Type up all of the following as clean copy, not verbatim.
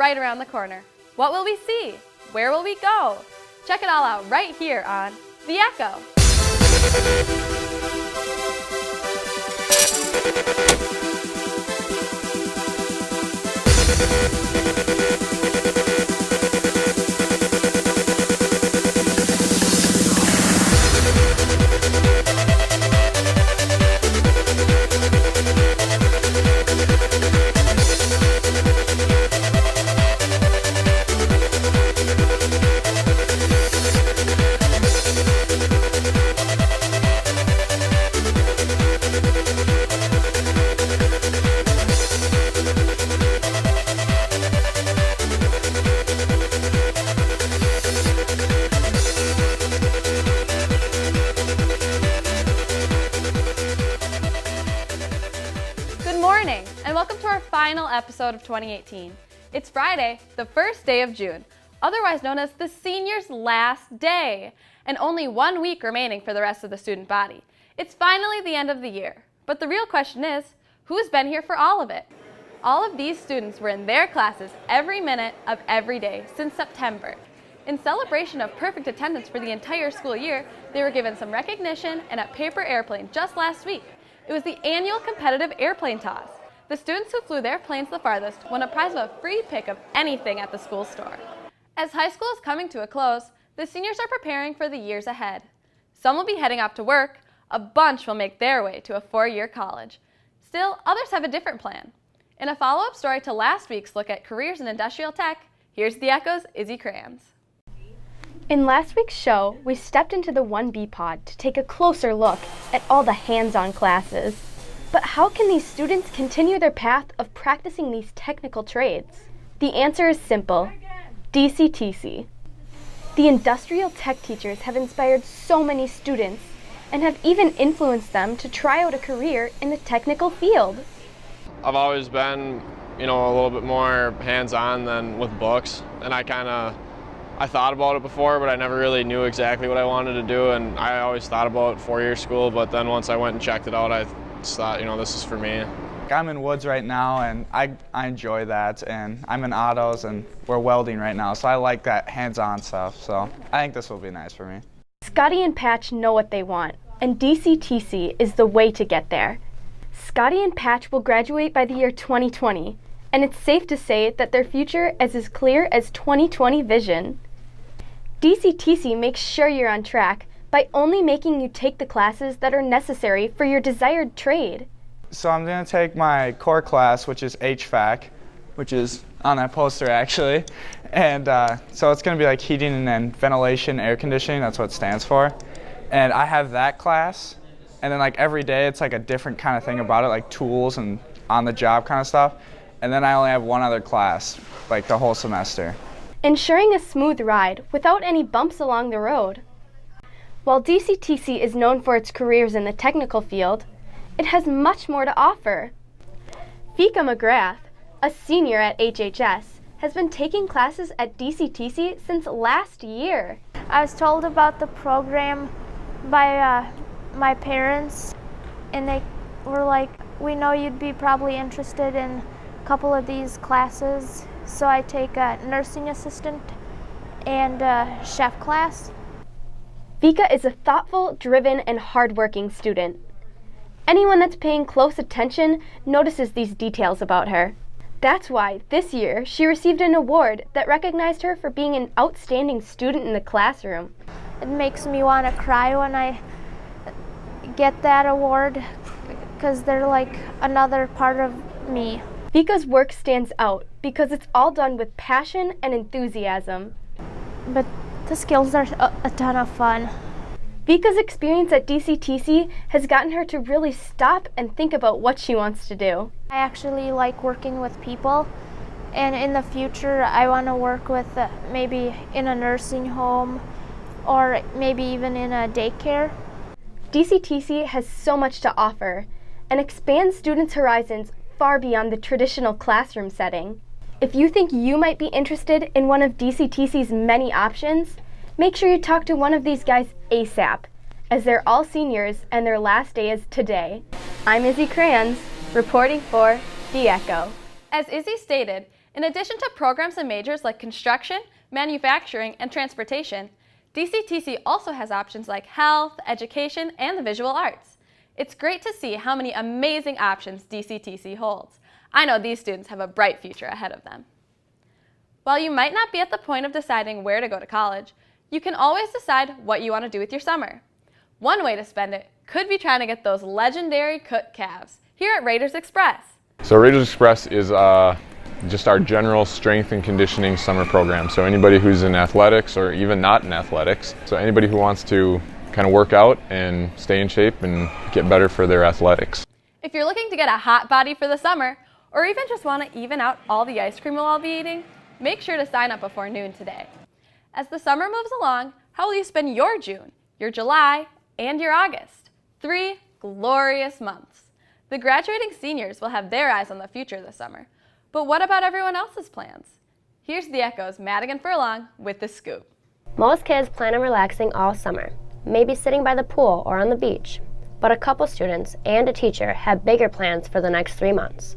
right around the corner. What will we see? Where will we go? Check it all out right here on The Ekko. Good morning, and welcome to our final episode of 2018. It's Friday, the first day of June, otherwise known as the seniors' last day, and only 1 week remaining for the rest of the student body. It's finally the end of the year, but the real question is, who's been here for all of it? All of these students were in their classes every minute of every day since September. In celebration of perfect attendance for the entire school year, they were given some recognition and a paper airplane just last week. It was the annual competitive airplane toss. The students who flew their planes the farthest won a prize of a free pick of anything at the school store. As high school is coming to a close, the seniors are preparing for the years ahead. Some will be heading off to work, a bunch will make their way to a 4-year college. Still, others have a different plan. In a follow-up story to last week's look at careers in industrial tech, here's The Ekko's Izzy Kranz. In last week's show, we stepped into the 1B pod to take a closer look at all the hands-on classes. But how can these students continue their path of practicing these technical trades? The answer is simple: DCTC. The industrial tech teachers have inspired so many students and have even influenced them to try out a career in the technical field. I've always been, a little bit more hands-on than with books, and I thought about it before, but I never really knew exactly what I wanted to do, and I always thought about 4-year school, but then once I went and checked it out, I just thought, this is for me. I'm in Woods right now, and I enjoy that, and I'm in autos, and we're welding right now, so I like that hands-on stuff, so I think this will be nice for me. Scotty and Patch know what they want, and DCTC is the way to get there. Scotty and Patch will graduate by the year 2020, and it's safe to say that their future is as clear as 2020 vision. DCTC makes sure you're on track by only making you take the classes that are necessary for your desired trade. So I'm going to take my core class, which is HVAC, which is on that poster actually, and so it's going to be like heating and ventilation, air conditioning, that's what it stands for. And I have that class, and then like every day it's like a different kind of thing about it, like tools and on-the-job kind of stuff. And then I only have one other class, like the whole semester. Ensuring a smooth ride without any bumps along the road. While DCTC is known for its careers in the technical field, it has much more to offer. Vika McGrath, a senior at HHS, has been taking classes at DCTC since last year. I was told about the program by my parents, and they were like, we know you'd be probably interested in a couple of these classes, so I take a nursing assistant and a chef class. Vika is a thoughtful, driven, and hardworking student. Anyone that's paying close attention notices these details about her. That's why this year she received an award that recognized her for being an outstanding student in the classroom. It makes me want to cry when I get that award, because they're like another part of me. Vika's work stands out because it's all done with passion and enthusiasm. But the skills are a ton of fun. Vika's experience at DCTC has gotten her to really stop and think about what she wants to do. I actually like working with people, and in the future I want to work with maybe in a nursing home or maybe even in a daycare. DCTC has so much to offer and expands students' horizons far beyond the traditional classroom setting. If you think you might be interested in one of DCTC's many options, make sure you talk to one of these guys ASAP, as they're all seniors and their last day is today. I'm Izzy Kranz, reporting for The Ekko. As Izzy stated, In addition to programs and majors like construction, manufacturing, and transportation, DCTC also has options like health, education, and the visual arts. It's great to see how many amazing options DCTC holds. I know these students have a bright future ahead of them. While you might not be at the point of deciding where to go to college, you can always decide what you want to do with your summer. One way to spend it could be trying to get those legendary cooked calves here at Raiders Express. So Raiders Express is just our general strength and conditioning summer program. So anybody who's in athletics or even not in athletics, so anybody who wants to kind of work out and stay in shape and get better for their athletics. If you're looking to get a hot body for the summer, or even just want to even out all the ice cream we'll all be eating, make sure to sign up before noon today. As the summer moves along, how will you spend your June, your July, and your August? 3 glorious months. The graduating seniors will have their eyes on the future this summer. But what about everyone else's plans? Here's the Ekko's Madigan Furlong with the scoop. Most kids plan on relaxing all summer, maybe sitting by the pool or on the beach. But a couple students and a teacher have bigger plans for the next 3 months.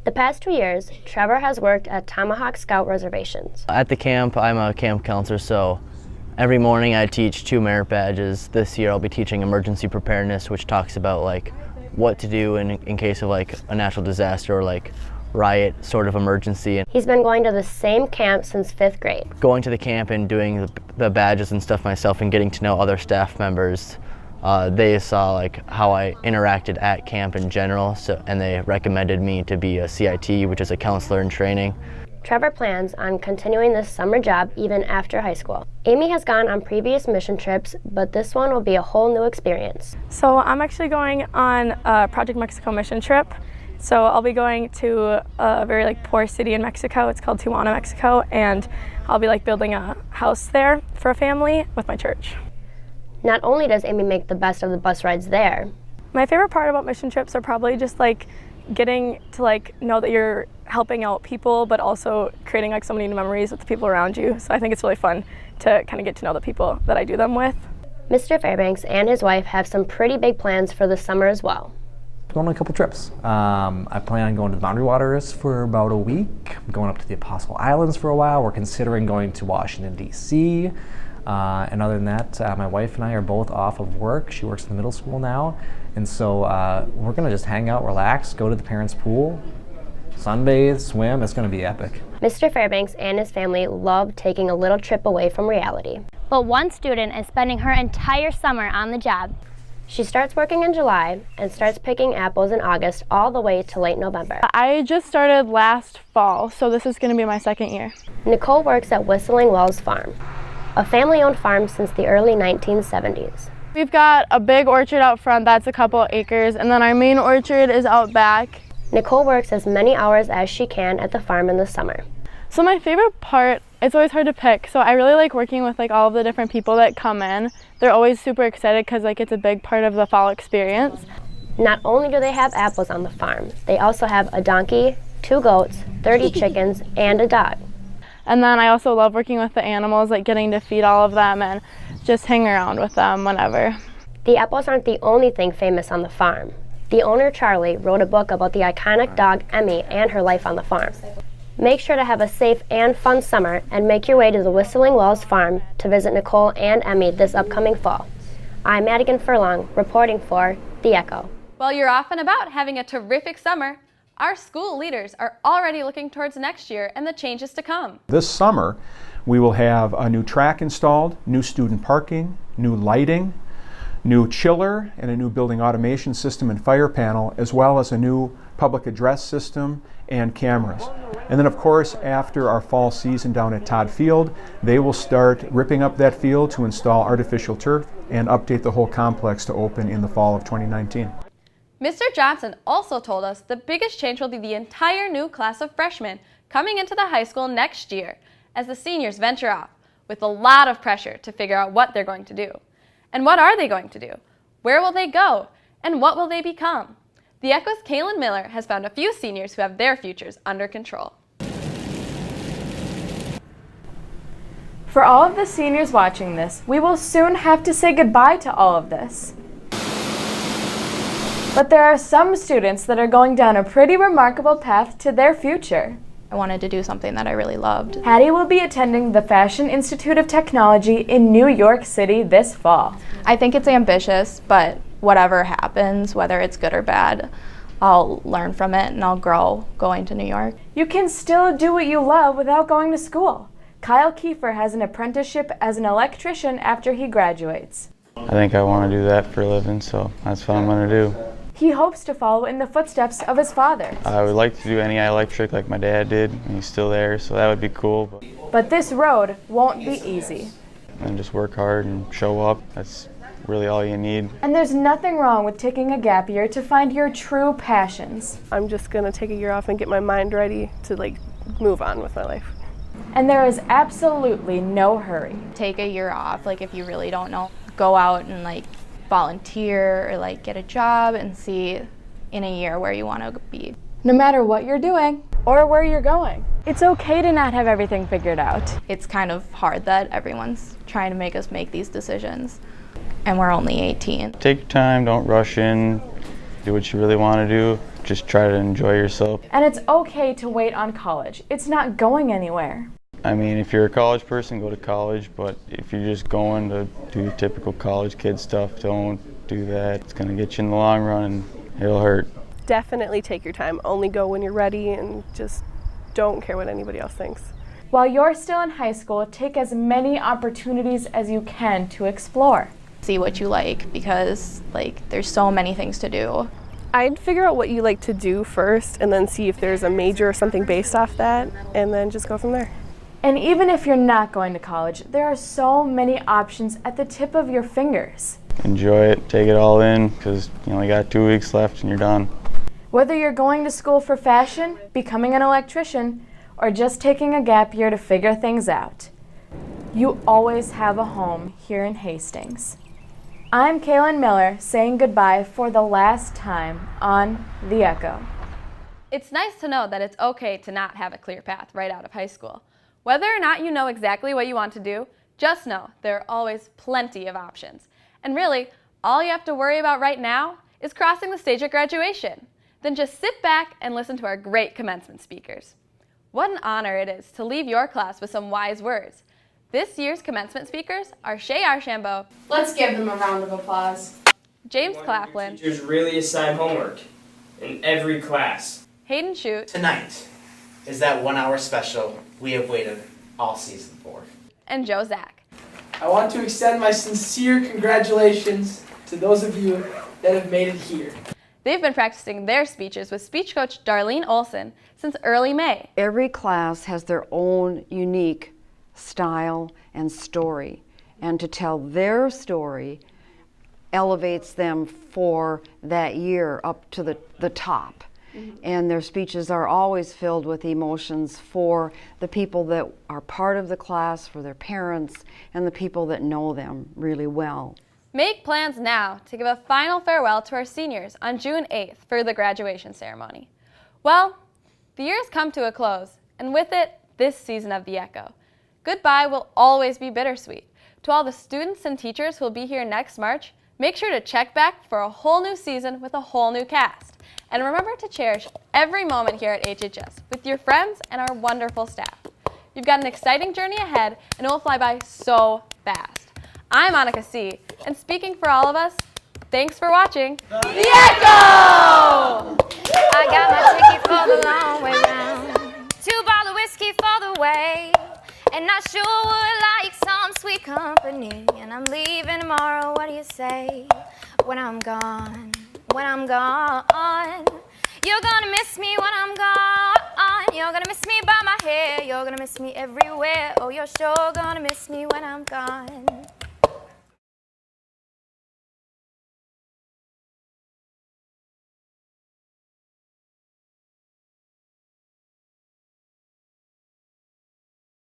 The past 2 years, Trevor has worked at Tomahawk Scout reservations. At the camp, I'm a camp counselor, so every morning I teach 2 merit badges. This year I'll be teaching emergency preparedness, which talks about like what to do in case of like a natural disaster or like riot sort of emergency. And He's been going to the same camp since 5th grade. going to the camp and doing the badges and stuff myself and getting to know other staff members. They saw like how I interacted at camp in general, and they recommended me to be a CIT, which is a counselor in training. Trevor plans on continuing this summer job even after high school. Amy has gone on previous mission trips, but this one will be a whole new experience. So I'm actually going on a Project Mexico mission trip. So I'll be going to a very like poor city in Mexico. It's called Tijuana, Mexico, and I'll be like building a house there for a family with my church. Not only does Amy make the best of the bus rides there, My favorite part about mission trips are probably just like getting to like know that you're helping out people, but also creating like so many new memories with the people around you. So I think it's really fun to kind of get to know the people that I do them with. Mr. Fairbanks and his wife have some pretty big plans for the summer as well. Going on a couple trips. I plan on going to the Boundary Waters for about a week. I'm going up to the Apostle Islands for a while. We're considering going to Washington, D.C. And other than that, my wife and I are both off of work. She works in the middle school now. And so we're going to just hang out, relax, go to the parents' pool, sunbathe, swim. It's going to be epic. Mr. Fairbanks and his family love taking a little trip away from reality. But one student is spending her entire summer on the job. She starts working in July and starts picking apples in August all the way to late November. I just started last fall, so this is going to be my second year. Nicole works at Whistling Wells Farm, a family-owned farm since the early 1970s. We've got a big orchard out front that's a couple acres, and then our main orchard is out back. Nicole works as many hours as she can at the farm in the summer. So my favorite part, it's always hard to pick, so I really like working with like all of the different people that come in. They're always super excited because like it's a big part of the fall experience. Not only do they have apples on the farm, they also have a donkey, 2 goats, 30 chickens, and a dog. And then I also love working with the animals, like getting to feed all of them and just hang around with them whenever. The apples aren't the only thing famous on the farm. The owner, Charlie, wrote a book about the iconic dog, Emmy, and her life on the farm. Make sure to have a safe and fun summer and make your way to the Whistling Wells Farm to visit Nicole and Emmy this upcoming fall. I'm Madigan Furlong, reporting for The Ekko. While you're off and about having a terrific summer, our school leaders are already looking towards next year and the changes to come. This summer, we will have a new track installed, new student parking, new lighting, new chiller, and a new building automation system and fire panel, as well as a new public address system and cameras. And then of course, after our fall season down at Todd Field, they will start ripping up that field to install artificial turf and update the whole complex to open in the fall of 2019. Mr. Johnson also told us the biggest change will be the entire new class of freshmen coming into the high school next year as the seniors venture off with a lot of pressure to figure out what they're going to do. And what are they going to do? Where will they go? And what will they become? The Ekko's Kaylin Miller has found a few seniors who have their futures under control. For all of the seniors watching this, we will soon have to say goodbye to all of this. But there are some students that are going down a pretty remarkable path to their future. I wanted to do something that I really loved. Hattie will be attending the Fashion Institute of Technology in New York City this fall. I think it's ambitious, but whatever happens, whether it's good or bad, I'll learn from it and I'll grow going to New York. You can still do what you love without going to school. Kyle Kiefer has an apprenticeship as an electrician after he graduates. I think I want to do that for a living, so that's what I'm going to do. He hopes to follow in the footsteps of his father. I would like to do any electric like my dad did, and he's still there, so that would be cool. But this road won't be easy. And just work hard and show up. That's really all you need. And there's nothing wrong with taking a gap year to find your true passions. I'm just going to take a year off and get my mind ready to move on with my life. And there is absolutely no hurry. Take a year off, if you really don't know, go out and volunteer or get a job and see in a year where you want to be. No matter what you're doing or where you're going, it's okay to not have everything figured out. It's kind of hard that everyone's trying to make us make these decisions, and we're only 18. Take your time, don't rush in, do what you really want to do, just try to enjoy yourself. And it's okay to wait on college. It's not going anywhere. I mean, if you're a college person, go to college, but if you're just going to do typical college kid stuff, don't do that. It's going to get you in the long run and it'll hurt. Definitely take your time. Only go when you're ready and just don't care what anybody else thinks. While you're still in high school, take as many opportunities as you can to explore. See what you like, because there's so many things to do. I'd figure out what you like to do first and then see if there's a major or something based off that, and then just go from there. And even if you're not going to college, there are so many options at the tip of your fingers. Enjoy it, take it all in, because you only got 2 weeks left and you're done. Whether you're going to school for fashion, becoming an electrician, or just taking a gap year to figure things out, you always have a home here in Hastings. I'm Kaylin Miller saying goodbye for the last time on The Ekko. It's nice to know that it's okay to not have a clear path right out of high school. Whether or not you know exactly what you want to do, just know there are always plenty of options. And really, all you have to worry about right now is crossing the stage at graduation. Then just sit back and listen to our great commencement speakers. What an honor it is to leave your class with some wise words. This year's commencement speakers are Sieh Archambault. Let's give them a round of applause. James Claflin. Teachers really assign homework in every class. Hayden Shute. Tonight is that 1 hour special we have waited all season for. And Joe Zach. I want to extend my sincere congratulations to those of you that have made it here. They've been practicing their speeches with speech coach Darlene Olson since early May. Every class has their own unique style and story, and to tell their story elevates them for that year up to the top. And their speeches are always filled with emotions for the people that are part of the class, for their parents, and the people that know them really well. Make plans now to give a final farewell to our seniors on June 8th for the graduation ceremony. Well, the year has come to a close, and with it, this season of The Ekko. Goodbye will always be bittersweet. To all the students and teachers who will be here next March, make sure to check back for a whole new season with a whole new cast. And remember to cherish every moment here at HHS with your friends and our wonderful staff. You've got an exciting journey ahead, and it will fly by so fast. I'm Anika Sieh, and speaking for all of us, thanks for watching The Ekko! I got my ticket for the long way round, 2 bottles of whiskey for the way, and I sure would like some sweet company. And I'm leaving tomorrow, what do you say? When I'm gone, when I'm gone. You're gonna miss me when I'm gone. You're gonna miss me by my hair. You're gonna miss me everywhere. Oh, you're sure gonna miss me when I'm gone.